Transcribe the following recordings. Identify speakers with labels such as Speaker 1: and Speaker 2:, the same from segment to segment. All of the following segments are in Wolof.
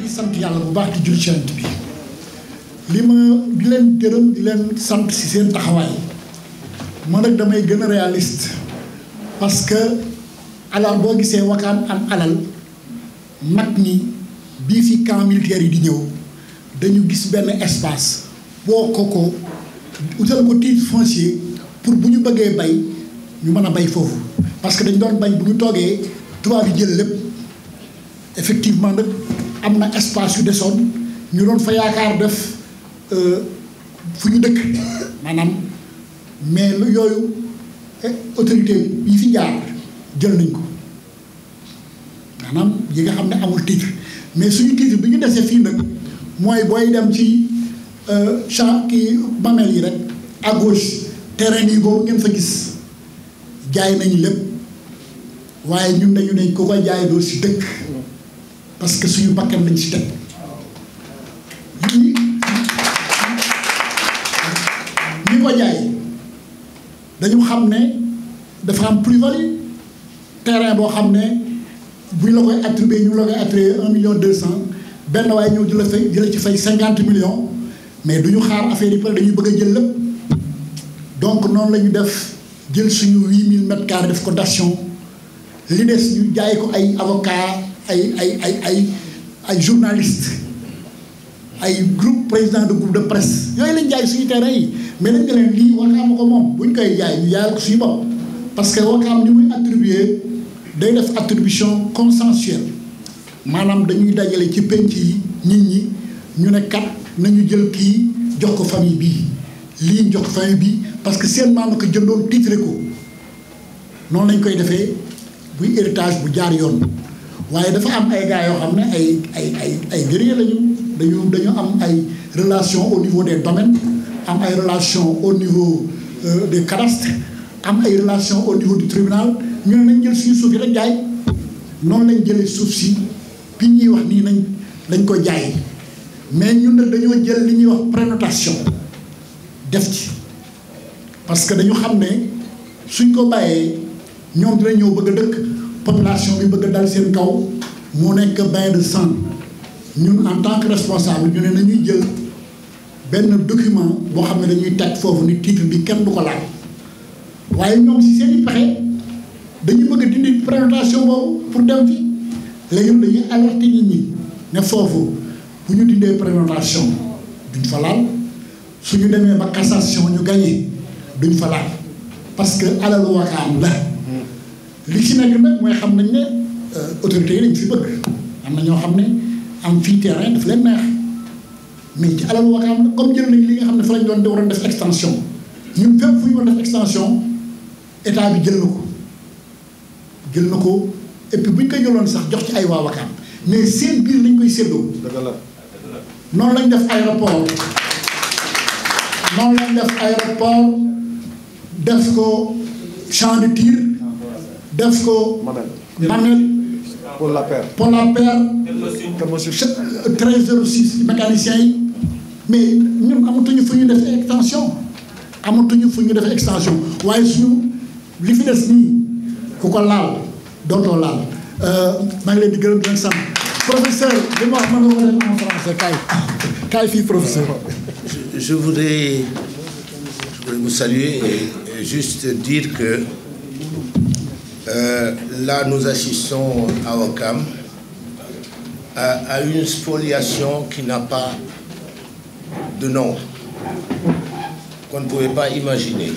Speaker 1: ngi sant yàlla bu baax di jul ci bi li ma di leen gërëm di leen sant si seen taxawaay man nag damay gën a réaliste parce que alal boo gisee Wakaam am alal mag ñi bii fi camp militaire yi di ñëw dañu gis benn espace boo ko utal ko titre foncier pour bu ñu bëggee bay ñu mën a bay foofu parce que dañ doon bañ bu ñu toogee tubaab yi jël lépp effectivement nag am na espace yu desoon ñu doon fa yaakaar def fu ñu dëkk maanaam mais yooyu autorité yi fi jaar jël nañ ko maanaam yi nga xam ne amul titre mais suñu titre bi ñu desee fii nag mooy booy dem ci champ kii mamel yi rek à gauche terrain yi boobu ngeen fa gis jaay nañu lépp waaye ñun dañu ne ku ko jaay doo si dëkk parce que suñu bakkan lañ si teg ñi ko jaay dañu xam ne dafa am plus-value terrain boo xam ne buñ la koy attribué ñu la koy attribué 1,2 million benn waaye ñëw di la ci fay 50 millions mais duñu xaar affaire yi pare dañuy bëgg a jël lépp donc noonu la ñu def jël suñu 8000 mètres carrés def ko dation li des ñu jaay ko ay avocat ay journaliste ay groupe président de groupe de presse yooyu lañ jaay suñu terrain yi mais nañ ne leen lii Wakaam ko moom buñ koy jaay ñu jaay ko suñu bopp parce que Wakaam ni muy attribué day def attribution consensuelle maanaam dañuy dajale ci penc yi nit ñi ñu ne kat nañu jël kii jox ko famille bii lii jox ko famille bii parce que seen maam ko jëndoon titré ko noonu lañ koy defee buy héritage bu jaar yoon waaye dafa am ay gars yoo xam ne ay guerrier lañu dañu am ay relation au niveau des domaines am ay relation au niveau des cadastres am ay relation au niveau du tribunal ñu ne nañ jël suñu suuf yi rek jaay noonu lañ jëlee suuf si bi ñuy wax nii lañ ko jaay mais ñun nag dañoo jël li ñuy wax prénotation def ci parce que dañu xam ne suñ ko bàyyee ñoom dina ñëw bëgg a dëkk population bi bëgg a dal seen kaw moo nekk bain de sang ñun en tant que responsable ñu ne nañuy jël benn document boo xam ne dañuy teg foofu ni titre bi kenn du ko laal waaye ñoom si seen i pexe dañuy bëgg a dindi prénotation boobu pour dem fi léegi dañuy alerter nit ñi ne foofu bu ñu dindee prénotation duñ fa laal suñu demee ba cassation ñu gagné duñ fa laal parce que alalu Wakaam la li ci nekk nag mooy xam nañ ne autorités yi dañ fi bëgg am na ñoo xam ne am fii terrain daf leen neex mais ci alalu Wakaam la comme jël nañ li nga xam ne fa lañ doon waroon def extension ñun fépp fu ñu war def extension état bi jël na ko et puis bu ñu koy jëloon sax jox ci ay waa Wakaam mais seen biir lañ koy séddoo. dëgg la noonu lañ def aéroport def ko champ de tir def ko. Mamel pour la paire 1306 mécaniciens yi mais ñun amatuñu fu ñu def extension waaye suñu li fi des nii ku ko laal dootoo laal maa ngi leen di gërëm di leen sant professeur li ma wax mën nga ko def en français kaay fii professeur.
Speaker 2: Je voudrais vous saluer et juste dire que là nous assistons à Wakaam à une spoliation qui n'a pas de nom, qu'on ne pouvait pas imaginer,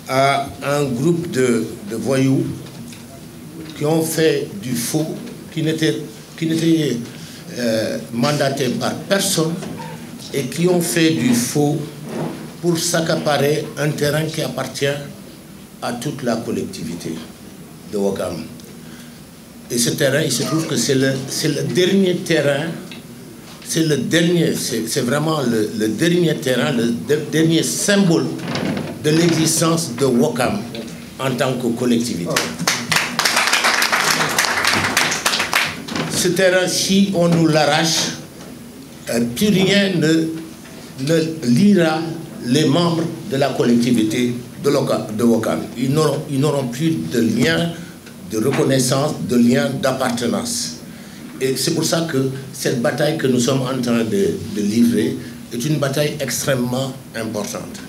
Speaker 2: à un groupe de voyous qui ont fait du faux, qui n'étaient mandatés par personne et qui ont fait du faux pour s'accaparer un terrain qui appartient à toute la collectivité de Wakaam. Et ce terrain, il se trouve que c'est le dernier terrain, c'est vraiment le dernier terrain, le dernier symbole de l'existence de Wakaam en tant que collectivité. Ce terrain, si on nous l'arrache, plus rien ne liera les membres de la collectivité de Wakaam. Ils n'auront plus de lien de reconnaissance, de lien d'appartenance. Et c'est pour ça que cette bataille que nous sommes en train de livrer est une bataille extrêmement importante.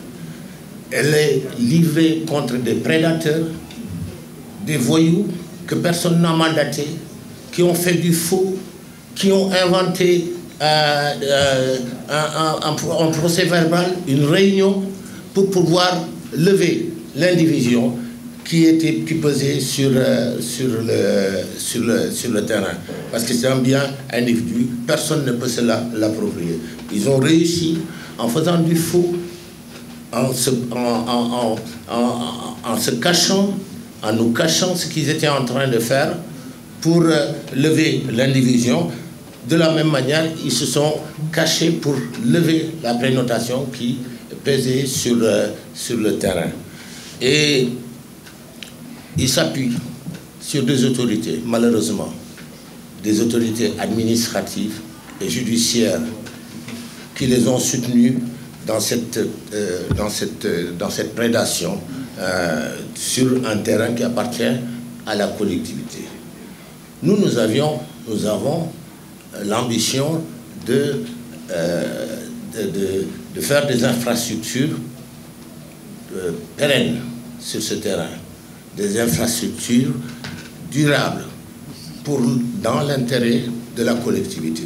Speaker 2: Elle est livrée contre des prédateurs, des voyous que personne n'a mandaté, qui ont fait du faux, qui ont inventé un procès verbal, une réunion pour pouvoir lever l'indivision qui pesait sur le terrain. Parce que c'est un bien individu, personne ne peut se l'approprier. Ils ont réussi en faisant du faux, en se cachant, en nous cachant ce qu'ils étaient en train de faire pour lever l'indivision. De la même manière, ils se sont cachés pour lever la prénotation qui pesait sur le terrain. Et ils s'appuient sur des autorités, malheureusement, des autorités administratives et judiciaires qui les ont soutenus dans cette prédation sur un terrain qui appartient à la collectivité. Nous avons l'ambition de faire des infrastructures pérennes sur ce terrain, des infrastructures durables dans l'intérêt de la collectivité.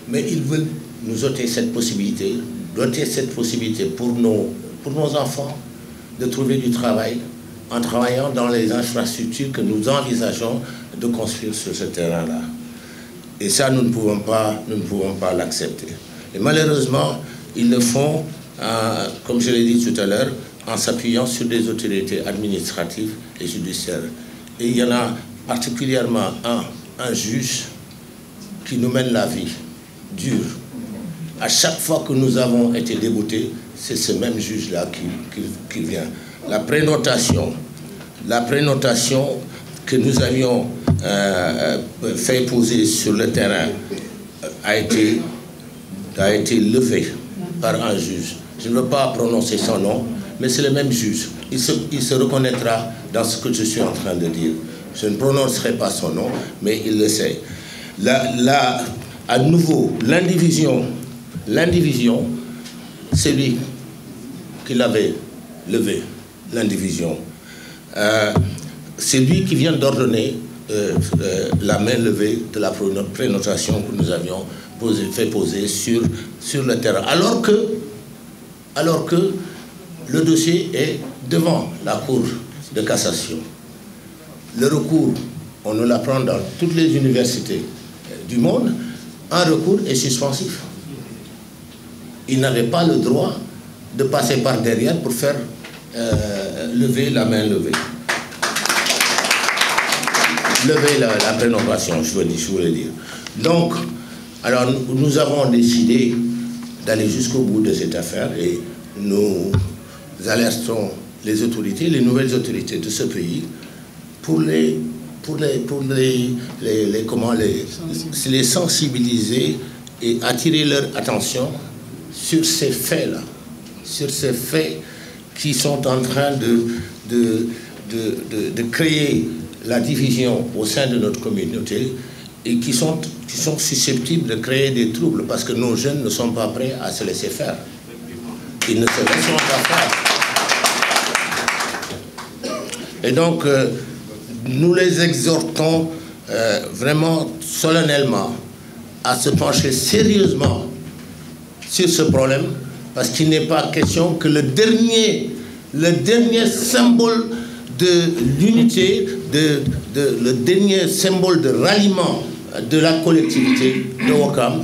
Speaker 2: Mais ils veulent nous ôter cette possibilité, pour nos enfants de trouver du travail en travaillant dans les infrastructures que nous envisageons de construire sur ce terrain-là. Et ça, nous ne pouvons pas l'accepter. Et malheureusement, ils le font, comme je l'ai dit tout à l'heure, en s'appuyant sur des autorités administratives et judiciaires. Et il y en a particulièrement un juge qui nous mène la vie dure. À chaque fois que nous avons été déboutés, c'est ce même juge-là qui vient. La prénotation que nous avions fait poser sur le terrain a été levée par un juge. Je ne veux pas prononcer son nom, mais c'est le même juge. Il se reconnaîtra dans ce que je suis en train de dire. Je ne prononcerai pas son nom, mais il le sait. À nouveau, l'indivision, c'est lui qui l'avait levé, l'indivision. C'est lui qui vient d'ordonner la main levée de la prénotation que nous avions fait poser sur le terrain. Alors que le dossier est devant la Cour de cassation. Le recours, on nous l'apprend dans toutes les universités du monde, un recours est suspensif. Il n'avait pas le droit de passer par derrière pour faire lever la main levée. Lever la prénotation, je voulais dire. Donc, alors nous avons décidé d'aller jusqu'au bout de cette affaire et nous alertons les autorités, les nouvelles autorités de ce pays pour les sensibiliser et attirer leur attention sur ces faits-là, sur ces faits qui sont en train de créer la division au sein de notre communauté et qui sont susceptibles de créer des troubles parce que nos jeunes ne sont pas prêts à se laisser faire. Ils ne se laisseront pas faire. Et donc, nous les exhortons vraiment solennellement à se pencher sérieusement sur ce problème parce qu'il n'est pas question que le dernier symbole de l'unité, le dernier symbole de ralliement de la collectivité de Ouakam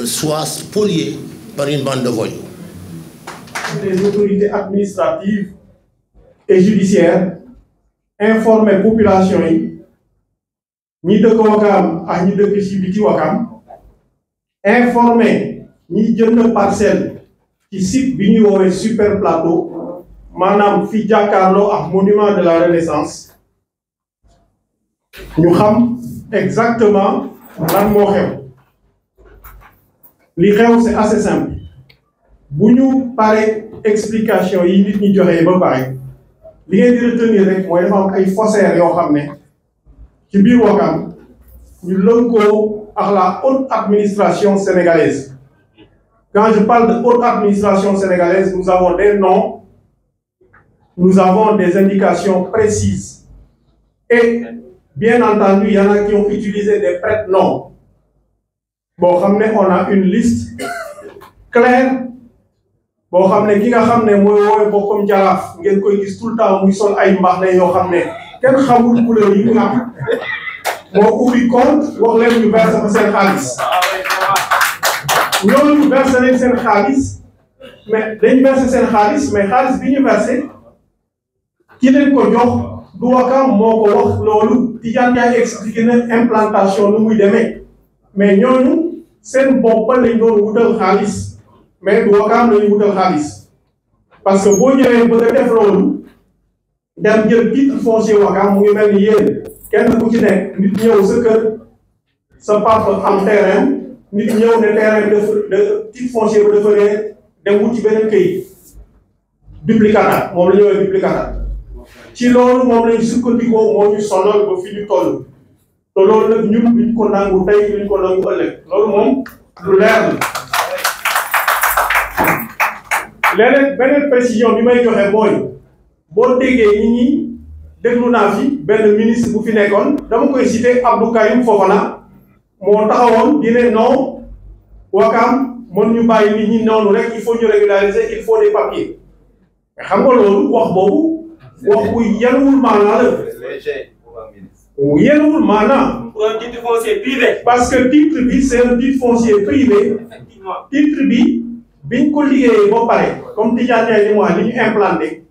Speaker 2: soit spolié par une bande de voyous.
Speaker 3: Les autorités administratives et judiciaires informer population ni de Ouakam à ni de Kishibiti Ouakam, informer ni jënd parcelle qui site bi ñu woowee super plateau maanaam fi jàkkaarloo ak monument de la Renaissance ñu xam exactement lan moo xew. Li xew c'est assez simple bu ñu pare explication yi nit ñi joxe ba pare li ngeen di retenir rek mooy dafa am ay faussaires yoo xam ne ci biir Ouakam ñu lënkoo ak la haute administration sénégalaise. Quand je parle de haute administration sénégalaise, nous avons des noms, nous avons des indications précises. Et bien entendu, il y en a qui ont utilisé des prête-noms. Bon, on a une liste claire. Bon, ki nga xamné moy wowe boppam jaraaf ngeen koy gis tout le temps muy sol ay mbaxné yo xamné kenn xamul couleur yi mu am moo ubbi compte wax leen ñu verser fa seen xaalis ñooñu verser leen seen xaalis mais dañu verser seen xaalis mais xaalis bi ñu verser ki leen ko jox du Wakam moo ko wax loolu Tidiane Ndiaye expliqué na implantation nu muy demee mais ñooñu seen bopp lañ doon wutal xaalis mais du Wakam lañu wutal xaalis parce que boo ñëwee bëgg a def loolu dem jël titre foncier Wakam mu ngi mel ni yéen kenn ku ci nekk nit ñëw sa kër sa papa am terrain nit ñëw ne terrain de titre foncier ba dafa réer dem wut ci beneen këyit duplicata moom la ñu woowee duplicata ci loolu moom lañu sukkandikoo moo ñu sonal ba fi ñu toll te loolu nag ñun duñ ko nangu tey duñ ko nangu ëllëg loolu moom lu leer la. leneen beneen précision bi may joxe mooy boo déggee nit ñi déglu naa fi benn ministre bu fi nekkoon dama koy citer Abdou Karim Fofana moo taxawoon di ne non Wakam mën ñu bàyyi nit ñi noonu rek il faut ñu régulariser il faut des papiers mais xam nga loolu wax boobu wax bu yenuwul maanaa la yenuwul maanaa
Speaker 4: un titre foncier privé
Speaker 3: parce que titre bi c'est un titre foncier privé titre bi biñ ko liggéeyee ba pare comme Tidiane Ndiaye li mu wax li ñu implanté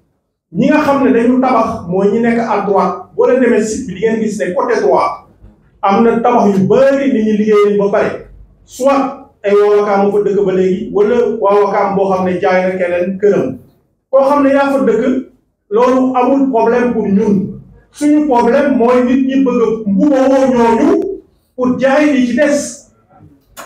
Speaker 3: ñi nga xam ne dañu tabax mooy ñi nekk à droite boo leen demee site bi di ngeen gis ne côté droit am na tabax yu bëri nit ñi liggéey nañ ba pare soit ay waa Wakam fa dëkk ba léegi wala waa Wakam boo xam ne jaay na keneen këram koo xam ne yaa fa dëkk loolu amul problème pour ñun suñu problème mooy nit ñi bëgg a mbuboo ñooñu pour jaay li ci des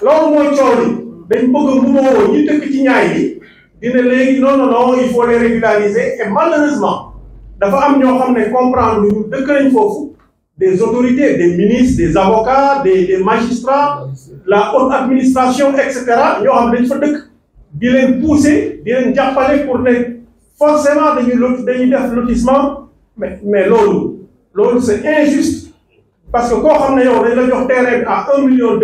Speaker 3: loolu mooy coow li dañ bëgg a mbuboo ñi dëkk ci ñaay bi dina léegi non il faut les régulariser et malheureusement dafa am ñoo xam ne comprendre lu ñu dëkk nañ foofu des autorités des ministres des avocats des magistrats la haute administration et cetera ñoo xam ne dañ fa dëkk di leen pousser di leen jàppale pour ne forcément dañuy def lotissement mais loolu c'est injuste parce que koo xam ne yow dañ la jox terrain bi à 1,2 million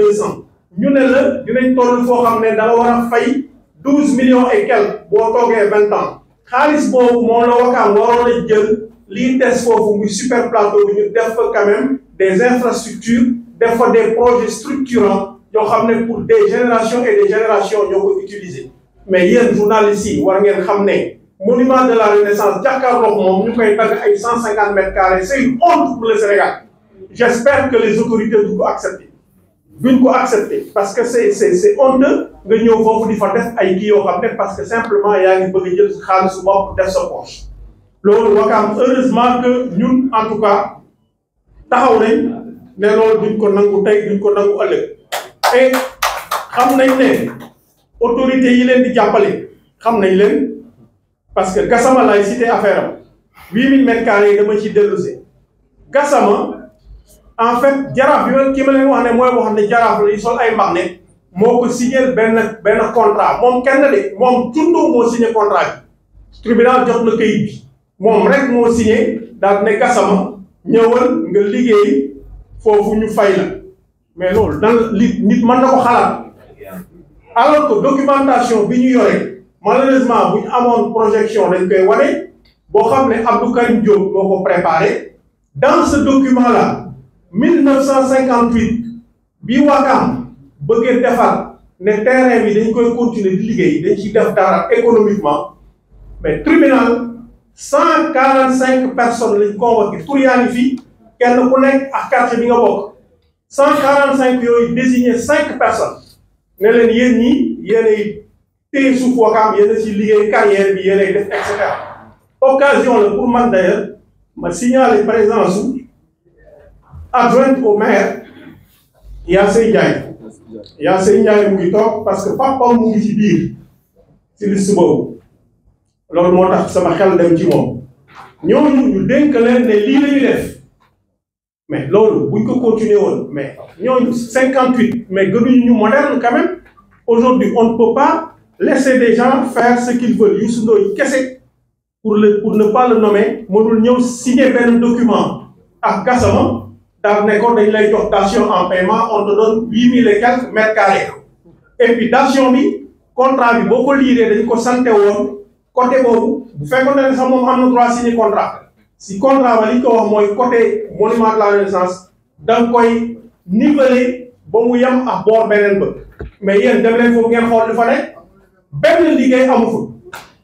Speaker 3: ñu ne la dinañ toll foo xam ne da nga war a fay 12 millions et quelques boo toogee 20 ans xaalis boobu moo la Wakam waroon a jël lii des foofu muy super plateau bi ñu def fa quand même des infrastructures def fa des projets structurants yoo xam ne pour des générations et des générations ñoo ko utiliser mais yéen journalistes yi war ngeen xam ne monument de la Renaissance jàkkaarloog moom ñu koy dagg ay 150 mètres carrés c'est une honte pour le Sénégal j'espère que les autorités du ko accepter duñ ko accepter parce que c'est honteux nga ñëw foofu di fa def ay kii yoo xam ne parce que simplement yaa ngi bëgg a jël xaalisu bopp def sa poche loolu Wakam heureusement que ñun en tout cas taxaw nañ ne loolu duñ ko nangu tey duñ ko nangu ëllëg et xam nañ ne autorités yi leen di jàppale xam nañ leen parce que Gassama lay cité affaire am 8000 mètres carrés yi dama ci dellusi Gassama en fait jaraaf bi ki ma leen wax ne mooy wax ne jaraaf la yi sol ay mbax ne moo ko signé benn contrat moom kenn de moom Tundu moo signé contrat bi tribunal jox na këyit bi moom rek moo signé daal ne Gassama ñëwal nga liggéey foofu ñu fay la mais loolu dan nit mën na ko xalaat alors que documentation bi ñu yore malheureusement bu ñu amoon projection dañ koy wane boo xam ne Abdou Karim Diop moo ko préparé dans ce document là 1958 bi Wakam bëggee defar ne terrain bi dañ koy continuer di liggéey dañ ciy def dara économiquement mais tribunal 145 personnes lañ convoqué tur yaa ngi fii kenn ku nekk ak quartier bi nga bokk 145 yooyu désigné 5 personnes ne leen yéen ñi yéenay téye suuf Wakam yéen a ci liggéey carrière bi yéenay def et cetera occasion la pour man d'ailleurs ma signaler présence su adjointe au maire Yassé Ndiaye mu ngi toog parce que papa mu ngi ci biir ci liste boobu loolu moo tax sama xel dem ci moom ñooñu ñu dénk leen ne lii la ñu def mais loolu buñ ko continuer woon mais ñooñu 58 mais gënuñu ñu moderne quand même. Aujourd'hui on ne peut pas laisser des gens faire ce qu'ils veulent. Youssou Ndoye kese pour ne pas le nommer mënul ñëw signer benn document ak Gassama daal ne ko dañ lay jox dation en paiement on te donne 8000 et quelques mètres carrés et puis dation bi contrat bi boo ko liiree dañ ko santé woon côté boobu bu fekkoon ne sax moom am na droit signer contrat si contrat ba li ñu ko wax mooy côté monument de la Renaissance da nga koy niveler ba mu yem ak boor beneen ba mais yéen dem leen foofu ngeen xool dafa ne benn liggéey amu fa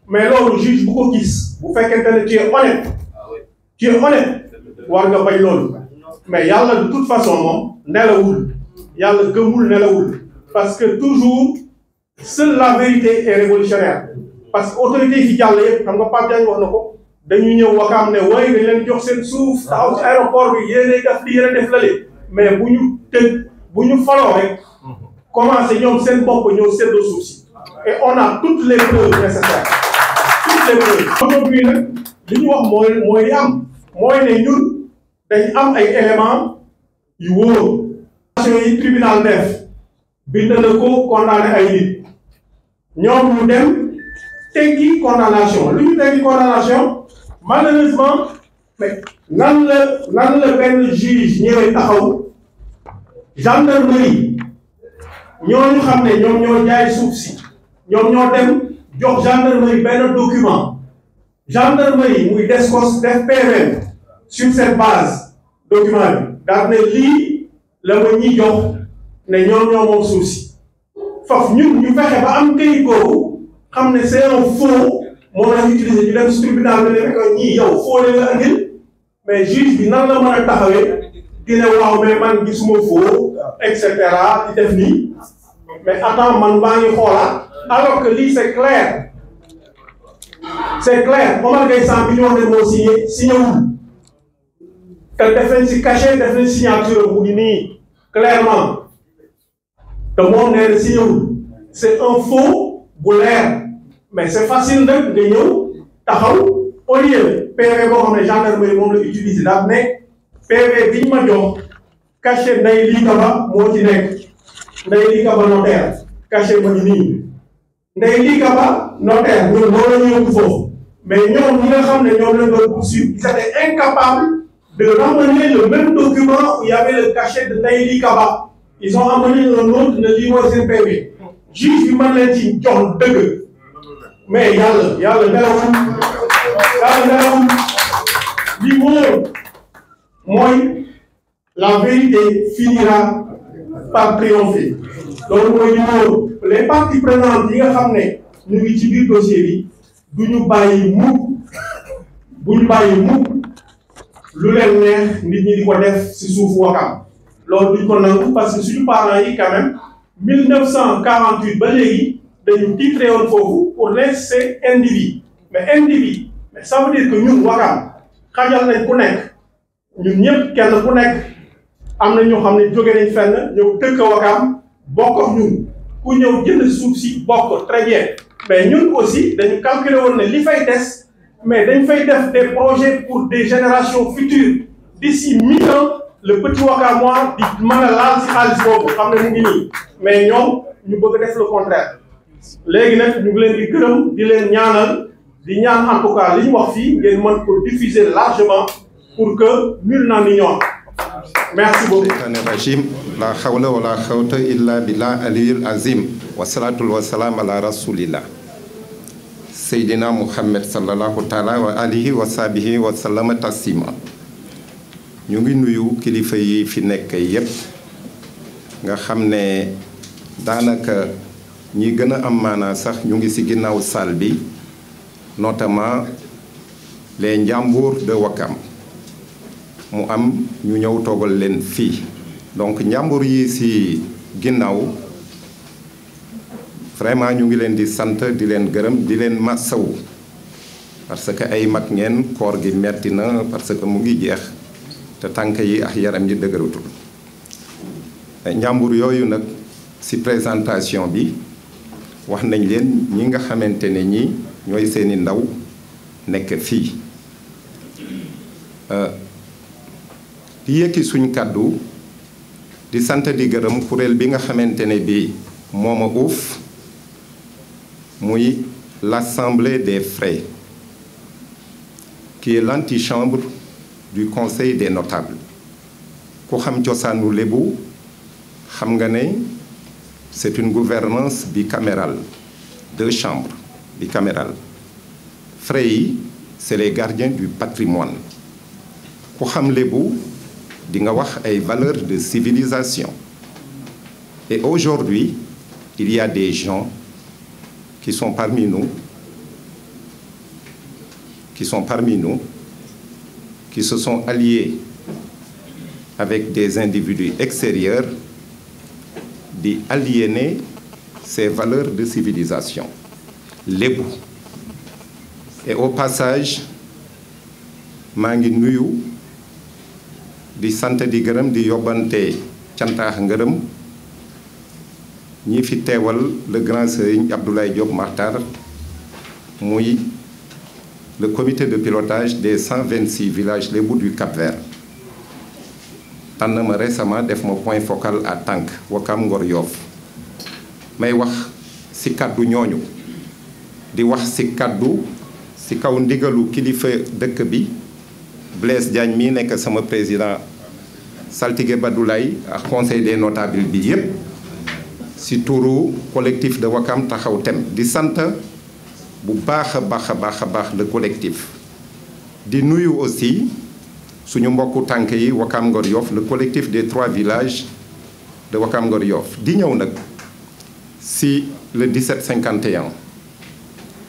Speaker 3: mais loolu juge bu ko gis bu fekkente ne tu es honnête war nga bañ loolu mais yàlla de toute façon moom nelawul yàlla gëmul nelawul parce que toujours seule la vérité est révolutionnaire parce que autorité yi fi jàll yëpp xam nga Pape Diagne wax na ko dañu ñëw Wakaam ne waaye dañ leen jox seen suuf taxaw ci aéroport bi yéenay def li yéen a def lale mais bu ñu faloo rek commencé ñoom seen bopp ñëw seddoo suuf si et on a toutes les preuves nécessaires toutes les preuves. aujourd'hui nag li ñu wax mooy li am mooy ne ñun dañ am ay éléments yu wóor. yi tribunal def bind na ko condamné ay nit ñoom ñu dem teggi condamnation lu ñu teggi condamnation malheureusement mais nan la benn juge ñëwee taxaw gendarmerie ñooñu xam ne ñoom ñoo jaay suuf si ñoom ñoo dem jox gendarmerie benn document gendarmerie muy DSCOS def PV sur cette base document bi daal ne lii la ma ñuy jox ne ñoom ñoo moom suuf si foofu ñun ñu fexe ba am këyit googu xam ne c'est un faux moom la ñu utiliser ñu dem si tribunal bi ne fekk ñii yow faux la andil mais juge bi nan la mën a taxawee dina waaw mais man gisuma faux et cetera di def nii mais attends man maa ngi xoolaat alors que lii c'est clair Omar Gueye Samb bi ñu wax ne moo signé wul te def nañ si cachet def nañ signature mu ngi nii clairement te moom nee na signé wul c'est un faux bu leer mais c'est facile nag nga ñëw taxaw au lieu PV boo xam ne gendarmerie moom la utiliser daal ne PV bi ñu ma jox cachet Ndeye Li Kaba moo ci nekk Ndeye Li Kaba notaire cachet ma ngi nii Ndeye Li Kaba notaire ñun loolu la ñu yóbbu foofu mais ñoom ñi nga xam ne ñoom lañ doon poursuivre ils étaient incapables de ramener le même document où il y avait le cachet de Ndeye Li Kaba ils ont amené un autre ne lii mooy seen PV juge bi mën leen ci jox dëgg mais yàlla nelawul li mooy la vérité finira par triompher loolu mooy li wóor les parties prenantes yi nga xam ne ñu ngi ci biir dossier bi bu ñu bàyyi mukk lu leen neex nit ñi di ko def ci suufu Wakaam loolu duñ ko nangu parce que suñu parents yi quand même 1948 ba léegi dañu titré woon foofu pour laisser individu mais ça veut dire que ñun Wakaam xajal nañ ku nekk ñun ñëpp kenn ku nekk am na ñoo xam ne jóge nañ fenn ñëw dëkk Wakaam bokk ak ñun ku ñëw jënd suuf si bokk très bien mais ñun aussi dañu calculer woon ne li fay des mais dañ fay def des projets pour des générations futures d'ici 1000 ans le petit Wakamois di mën a laal si xaalis boobu xam ne mu ngi nii mais ñoom ñu bëgg def le contraire léegi nag ñu ngi leen di gërëm di leen ñaanal di ñaan en tout cas li ñu wax fii ngeen mën ko diffuser largement pour que nul n'en ignore. Merci beaucoup.
Speaker 4: La hawla wa la quwwata illa billah aliyul azim wa salatul wa salam ala rasulillah Seydina Muhammad sallallahu taala wa alihi wa sahbihi wa sallama taslima. ñu ngi nuyu kilifa yi fi nekk yépp nga xam ne daanaka ñi gën a am maanaa sax ñu ngi ci ginnaaw salle bi notamment les Njàmbur de Wakaam mu am ñu ñëw toogal leen fii donc njàmbur yi ci ginnaaw vraiment ñu ngi leen di sant di leen gërëm di leen massawu parce que ay mag ngeen koor gi metti na parce que mu ngi jeex te tànk yi ak yaram yi dëgëratul njàmbur yooyu nag ci présentation bi wax nañ leen ñi nga xamante ne ñi ñooy seeni ndaw nekk fii di yëkki suñ kàddu di sant di gërëm kuréel bi nga xamante ne bii moo ma uuf muy l'Assemblée des Frais, qui est l'antichambre du Conseil des notables. Ku xam cosaanu Lébu xam nga ne c'est une gouvernance bicamérale, 2 chambres bicamérales. Frais yi c'est les gardiens du patrimoine. Ku xam Lébu di nga wax ay valeurs de civilisation. Et aujourd'hui, il y a des gens qui sont parmi nous, qui se sont alliés avec des individus extérieurs di aliéner ces valeurs de civilisation. Lébu. Et au passage, maa ngi nuyu di sant di gërëm di yóbbante cantaax ngërëm ñi fi teewal le grand sëriñ Abdoulaye Diop Makhtar muy le comité de pilotage des 126 villages Lébu du Cap-Vert. tànn ma récemment def ma point focal à Tànk Wakam Ngor Yoff may wax ci kàddu ñooñu di wax ci kàddu ci kaw ndigalu kilifa dëkk bi Blaise Diagne mii nekk sama président saltige Badoulaye ak conseil des notables bi yépp ci turu collectif de Wakam taxaw tem di sant bu baax a baax le collectif di nuyu aussi suñu mbokku tànk yi Wakam Ngor Yoff le collectif des 3 villages de Wakam Ngor Yoff di ñëw nag ci le 1751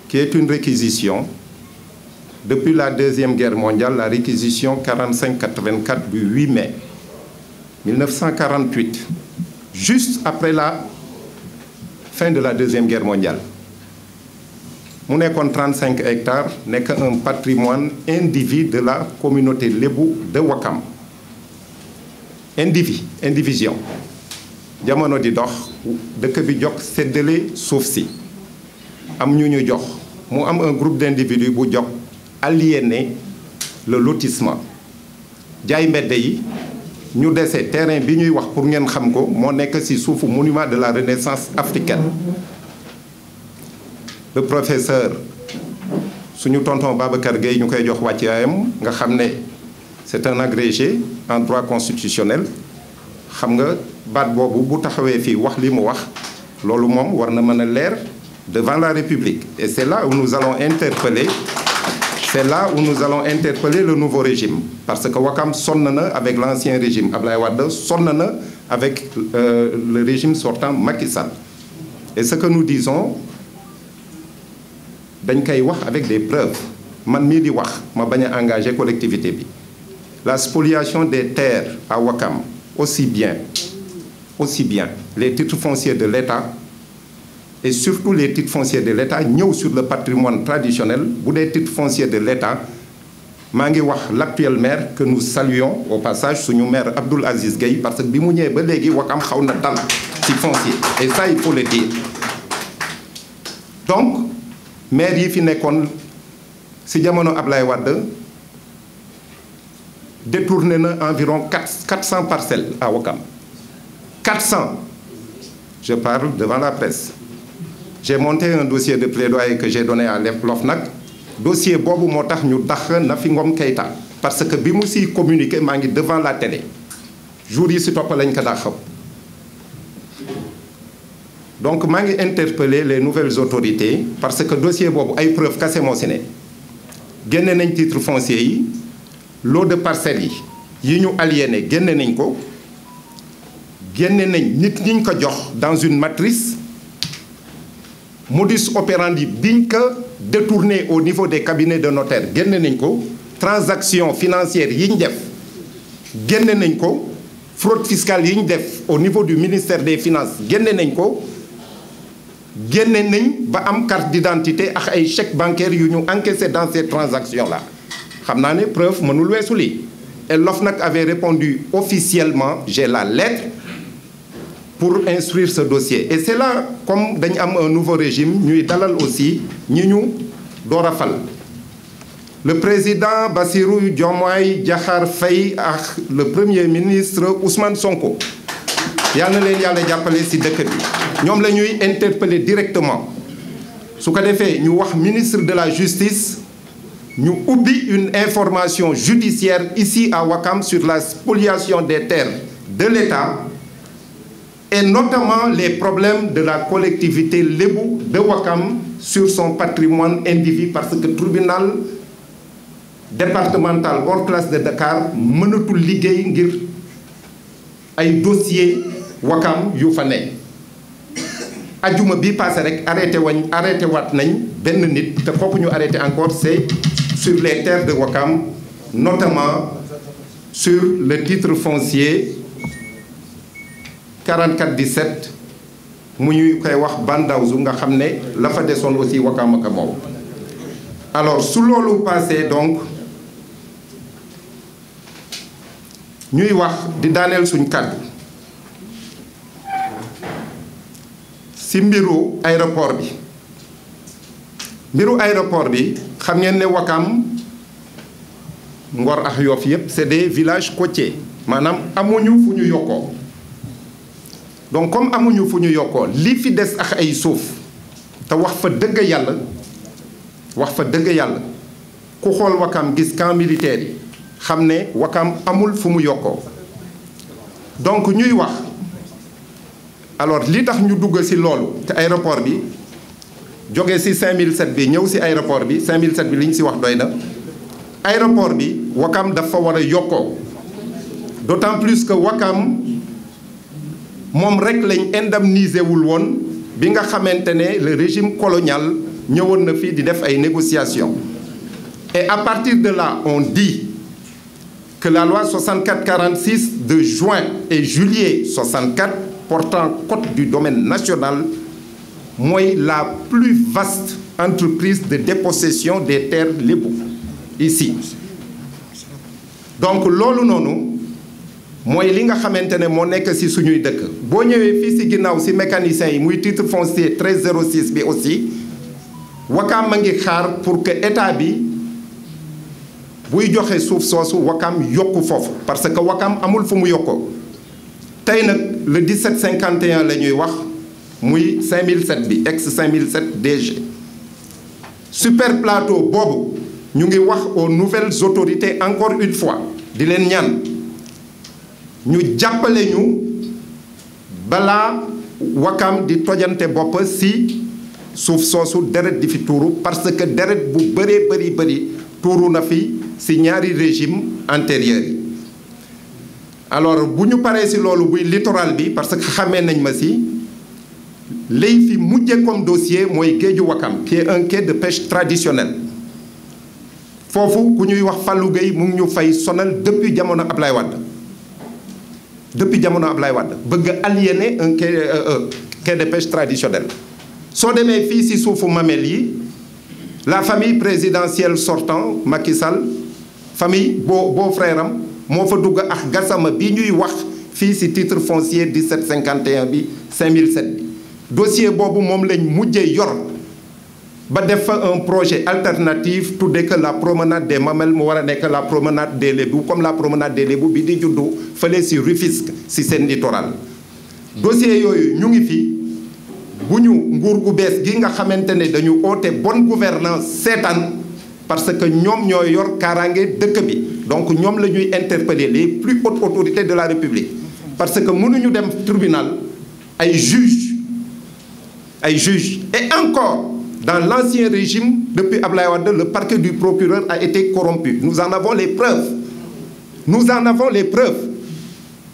Speaker 4: qui est une réquisition depuis la Deuxième Guerre mondiale, la réquisition 45-84 du 8 mai 1948, juste après la fin de la Deuxième Guerre mondiale. Mu nekkoon 35 hectares nekk un patrimoine indivis de la communauté Lébu de Wakam. Indivision. Jamono di dox dëkk bi jox séddale suuf si am ñu ñu jox mu am un groupe d'individus bu jox aliéner le lotissement jaay mbedd yi ñu dese terrain bi ñuy wax pour ngeen xam ko moo nekk ci suufu monument de la Renaissance africaine. Le professeur suñu tonton Babacar Gueye ñu koy jox wàccaayam nga xam ne c'est un agrégé en droit constitutionnel xam nga baat boobu bu taxawee fii wax li mu wax loolu moom war na mën a leer devant la République. Et c'est là où nous allons interpeller le nouveau régime parce que Wakam sonn na avec l'ancien régime Ablaye Wade sonn na avec le régime sortant Macky Sall. Et ce que nous disons dañ koy wax avec des preuves man mii di wax ma bañ a engagé collectivité bi. La spoliation des terres à Wakam aussi bien les titres fonciers de l'État et surtout les titres fonciers de l'État ñëw sur le patrimoine traditionnel bu dee titres fonciers de l'État maa ngi wax l'actuel maire que nous saluons au passage suñu maire Abdoul Aziz Gueye parce que bi mu ñëwee ba léegi Wakam xaw na dal ci foncier et ça il faut le dire. Donc maire yi fi nekkoon ci jamono Ablaye Wade détourné na environ 400 parcelles à Wakam. 400. Je parle devant la presse. J'ai monté un dossier de plaidoyer que j'ai donné à l'OFNAC. Dossier boobu moo tax ñu dax Nafi Ngom Keïta parce que bi mu siy communiqué maa ngi devant la télé jour yi ci topp lañ ko dax. Donc maa ngi interpeller les nouvelles autorités parce que dossier boobu ay preuves kese moo ci ne génne nañ titre foncier yi lot de parcelles yi ñu aliéné génne nañ ko génne nañ nit ñiñ ko jox dans une matrice modus operandi biñ ko détourné au niveau des cabinets de notaire génne nañ ko transaction financière yi ñu def génne nañ ko fraude fiscale yi ñu def au niveau du ministère des finances génne nañ ko génne nañ ba am carte d'identité ak ay chèques bancaires yu ñu encaissé dans ces transactions là xam naa ne preuve mënul weesu lii. Et l'OFNAC avait répondu officiellement, j'ai la lettre pour instruire ce dossier. Et c'est là, comme dañ am un nouveau régime ñuy dalal aussi ñi ñu door a fal le président Bassirou Diomaye Diakhar Faye ak le premier ministre Ousmane Sonko yal na leen yàlla jàppale ci dëkk bi ñoom la ñuy interpeller directement su ko defee ñu wax ministre de la justice ñu ubbi une information judiciaire ici à Ouakam sur la spoliation des terres de l'État et notamment les problèmes de la collectivité lébou de Ouakam sur son patrimoine indivis parce que tribunal départemental hors classe de Dakar mënatul liggéey ngir ay dossier Ouakam yu fa ne ajuma bi passé rek arrêté waat nañ benn nit te kooku ñu arrêté encore c'est sur les terres de Ouakam notamment sur le titre foncier 4417 mu ñuy koy wax Bandawzu nga xam ne la fa desoon aussi Ouakam ak moom. Alors su loolu passé donc ñuy wax di daaneel suñ kàddu ci mbiru aéroport bi xam ngeen ne Ouakam Ngor ak Yoff yépp c'est des villages côtiers maanaam amuñu fu ñu yokkoo donc comme amuñu fu ñu yokkoo li fi des ak ay suuf te wax fa dëgg yàlla ku xool Ouakam gis camp militaire yi xam ne Ouakam amul fu mu yokkoo donc ñuy wax alors li tax ñu dugg ci loolu te aéroport bi jóge ci 5007 bi ñëw ci aéroport bi 5007 bi li ñu ci wax doy na aéroport bi Ouakam dafa war a yokkoo d'autant plus que Ouakam moom rek lañ indemniser wul woon bi nga xamante ne le régime colonial ñëwoon na fii di def ay négociations et à partir de là on dit que la loi 64-46 de juin et juillet 64 portant code du domaine national mooy la plus vaste entreprise de dépossession des terres lébou ici donc loolu noonu mooy li nga xamante ne moo nekk ci suñuy dëkk boo ñëwee fii ci ginnaaw ci mécaniciens yi muy titre foncier 1306 bi aussi Ouakam ma ngi xaar pour que état bi buy joxe suuf soosu Ouakam yokku foofu parce que Ouakam amul fu mu yokkoo tey nag le 1751 la ñuy wax muy 5007 bi ex 5007 DG super plateau boobu ñu ngi wax aux nouvelles autorités encore une fois di leen ñaan ñu jàppale ñu balaa Ouakam di tojante bopp ci suuf soosu deret di fi tuuru parce que deret bu bëri tuuru na fi ci ñaari régime antérieurs yi alors bu ñu paree ci loolu buy littoral bi parce que xamee nañ ma ci lay fi mujje comme dossier mooy géeju Ouakam qui est un quai de pêche traditionnel foofu ku ñuy wax Fallou Gueye mu ngi ñu fay sonal depuis jamono Ablaye Wade bëgg aliéner un quai de pêche traditionnel soo demee fii ci suufu Mamel yi la famille présidentielle sortant Macky Sall famille beau frère am moo fa dugg ak Gassama bi ñuy wax fii ci titre foncier 1751 bi 5007 bi dossier boobu moom lañ mujjee yor ba def fa un projet alternatif tuddee que la promenade des Mamelles mu war a nekk la promenade des Lébou comme la promenade des Lébou bi di juddu fële ci Rufisque ci seen littoral dossier yooyu ñu ngi fi bu ñu nguur gu bees gi nga xamante ne dañu oote bonne gouvernance seetaan parce que ñoom ñoo yor kaaraange dëkk bi donc ñoom la ñuy interpeller les plus hautes autorités de la République parce que mënuñu dem tribunal ay juges et encore dans l'ancien régime depuis Ablaye Wade le parquet du procureur a été corrompu nous en avons les preuves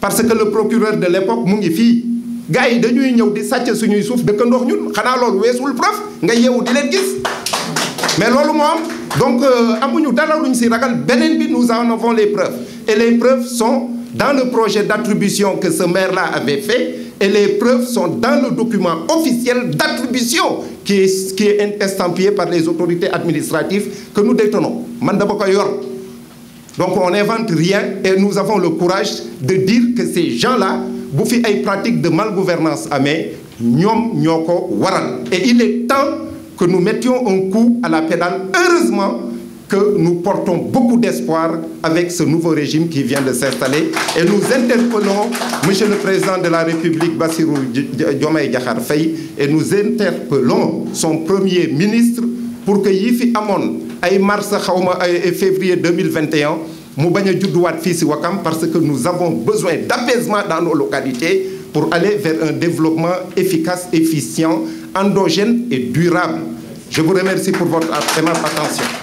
Speaker 4: parce que le procureur de l'époque mu ngi fii gars yi dañuy ñëw di sàcc suñuy suuf dëkkandox ñun xanaa loolu weesul preuve nga yeewu di leen gis mais loolu moo am donc amuñu dara luñ ci ragal beneen bi nous en avons les preuves et les preuves sont dans le projet d'attribution que ce maire-là avait fait et les preuves sont dans le document officiel d'attribution qui est estampillé par les autorités administratives que nous détenons man dama ko yor donc on n'invente rien et nous avons le courage de dire que ces gens-là bu fi ay pratiques de malgouvernance amee ñoom ñoo ko waral et il est temps que nous mettions un coup à la pédale heureusement que nous portons beaucoup d'espoir avec ce nouveau régime qui vient de s'installer. Et nous interpellons Monsieur le Président de la République, Bassirou Diomaye Diakhar Faye, et nous interpellons son Premier ministre pour que yi fi amoon ay mars xawma ay février 2021 mu bañ a judduwaat fii si Ouakam, parce que nous avons besoin d'apaisement dans nos localités pour aller vers un développement efficace, efficient, endogène et durable. Je vous remercie pour votre aimable attention.